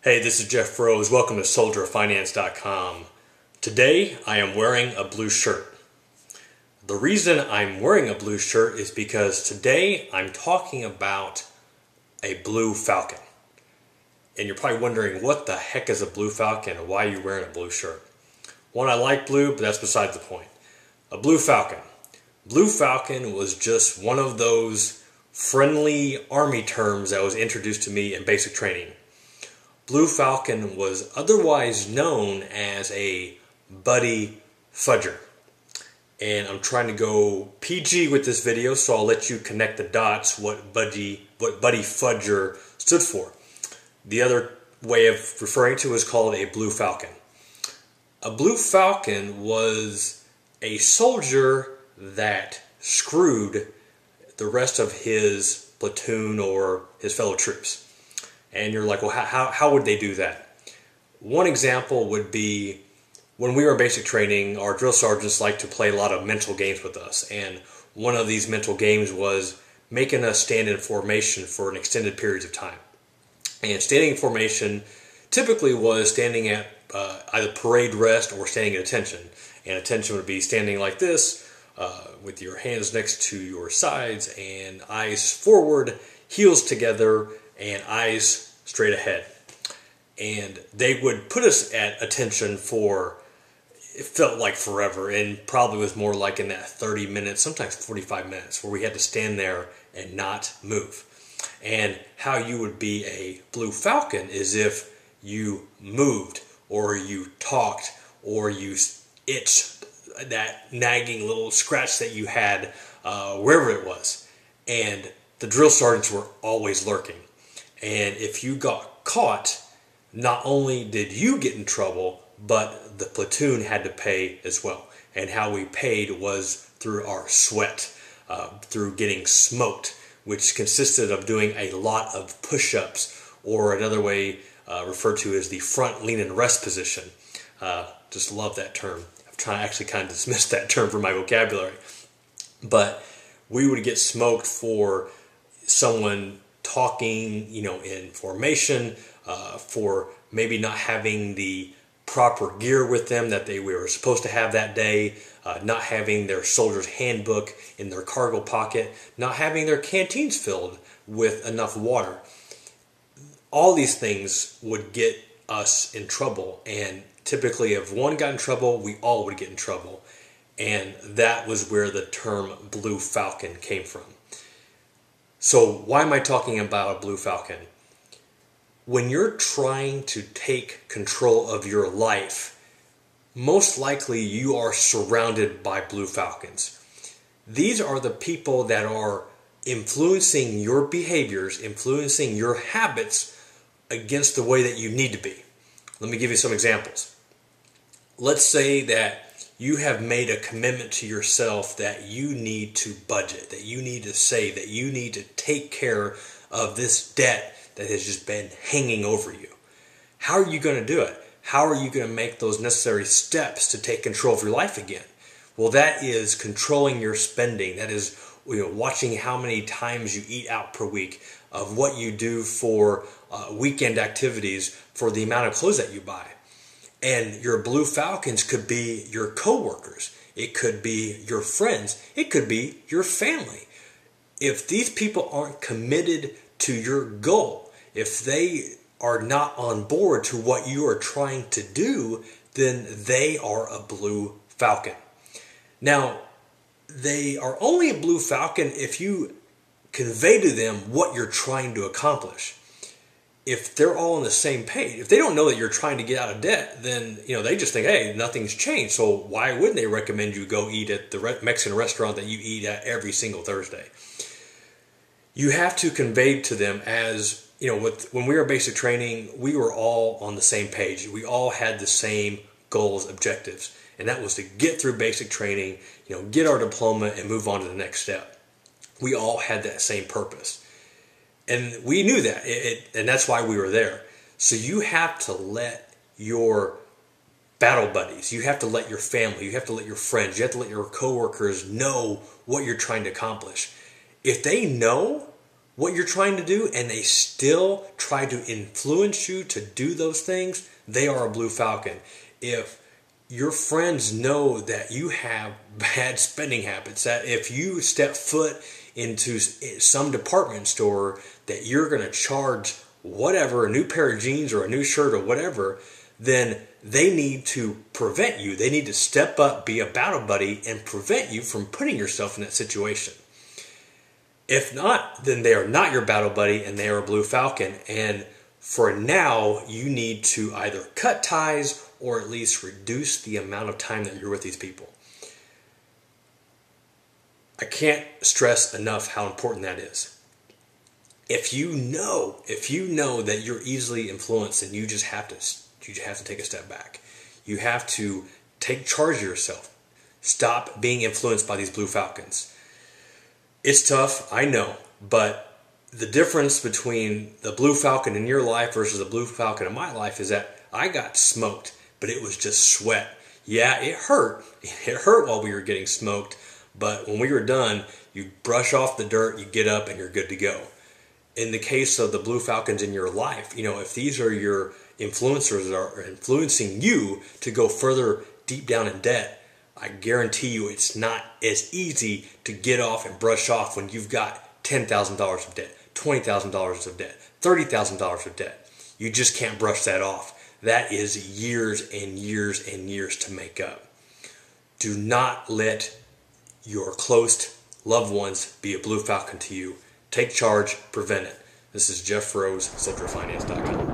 Hey, this is Jeff Rose. Welcome to SoldierOfFinance.com. Today, I am wearing a blue shirt. The reason I'm wearing a blue shirt is because today I'm talking about a Blue Falcon. And you're probably wondering, what the heck is a Blue Falcon and why are you wearing a blue shirt? One, I like blue, but that's beside the point. A Blue Falcon. Blue Falcon was just one of those friendly Army terms that was introduced to me in basic training. Blue Falcon was otherwise known as a buddy fudger. And I'm trying to go PG with this video, so I'll let you connect the dots what buddy fudger stood for. The other way of referring to it is called a Blue Falcon. A Blue Falcon was a soldier that screwed the rest of his platoon or his fellow troops. And you're like, well, how would they do that? One example would be when we were in basic training, our drill sergeants liked to play a lot of mental games with us. And one of these mental games was making us stand in formation for an extended periods of time. And standing in formation typically was standing at either parade rest or standing at attention. And attention would be standing like this with your hands next to your sides and eyes forward, heels together, and eyes straight ahead. And they would put us at attention for, it felt like forever, and probably was more like in that 30 minutes, sometimes 45 minutes, where we had to stand there and not move. And how you would be a Blue Falcon is if you moved, or you talked, or you itched that nagging little scratch that you had wherever it was. And the drill sergeants were always lurking. And if you got caught, not only did you get in trouble, but the platoon had to pay as well. And how we paid was through our sweat, through getting smoked, which consisted of doing a lot of push-ups, or another way referred to as the front lean and rest position. Just love that term. I've actually kind of dismissed that term from my vocabulary. But we would get smoked for someone talking, in formation, for maybe not having the proper gear with them that they were supposed to have that day, not having their soldier's handbook in their cargo pocket, not having their canteens filled with enough water. All these things would get us in trouble, and typically if one got in trouble, we all would get in trouble. And that was where the term Blue Falcon came from. So why am I talking about a Blue Falcon? When you're trying to take control of your life, most likely you are surrounded by Blue Falcons. These are the people that are influencing your behaviors, influencing your habits against the way that you need to be. Let me give you some examples. Let's say that you have made a commitment to yourself that you need to budget, that you need to save, that you need to take care of this debt that has just been hanging over you. How are you going to do it? How are you going to make those necessary steps to take control of your life again? Well, that is controlling your spending. That is watching how many times you eat out per week, of what you do for weekend activities, for the amount of clothes that you buy. And your Blue Falcons could be your coworkers. It could be your friends. It could be your family. If these people aren't committed to your goal, if they are not on board to what you are trying to do, then they are a Blue Falcon. Now, they are only a Blue Falcon if you convey to them what you're trying to accomplish. If they're all on the same page, if they don't know that you're trying to get out of debt, then they just think, hey, nothing's changed. So why wouldn't they recommend you go eat at the Mexican restaurant that you eat at every single Thursday? You have to convey to them, as when we were in basic training, we were all on the same page. We all had the same goals, objectives, and that was to get through basic training, get our diploma and move on to the next step. We all had that same purpose. And we knew that, and that's why we were there. So you have to let your battle buddies, you have to let your family, you have to let your friends, you have to let your coworkers know what you're trying to accomplish. If they know what you're trying to do and they still try to influence you to do those things, they are a Blue Falcon. If your friends know that you have bad spending habits, that if you step foot into some department store that you're going to charge whatever, a new pair of jeans or a new shirt or whatever, then they need to prevent you. They need to step up, be a battle buddy, and prevent you from putting yourself in that situation. If not, then they are not your battle buddy and they are a Blue Falcon. And for now, you need to either cut ties or at least reduce the amount of time that you're with these people. I can't stress enough how important that is. If you know that you're easily influenced, then you just have to take a step back. You have to take charge of yourself. Stop being influenced by these Blue Falcons. It's tough, I know, but the difference between the Blue Falcon in your life versus the Blue Falcon in my life is that I got smoked, but it was just sweat. Yeah, it hurt. It hurt while we were getting smoked, but when we were done, you brush off the dirt, you get up, and you're good to go. In the case of the Blue Falcons in your life, if these are your influencers that are influencing you to go further deep down in debt, I guarantee you it's not as easy to get off and brush off when you've got $10,000 of debt, $20,000 of debt, $30,000 of debt. You just can't brush that off. That is years and years and years to make up. Do not let your close loved ones be a Blue Falcon to you. Take charge, prevent it. This is Jeff Rose, SoldierFinance.com.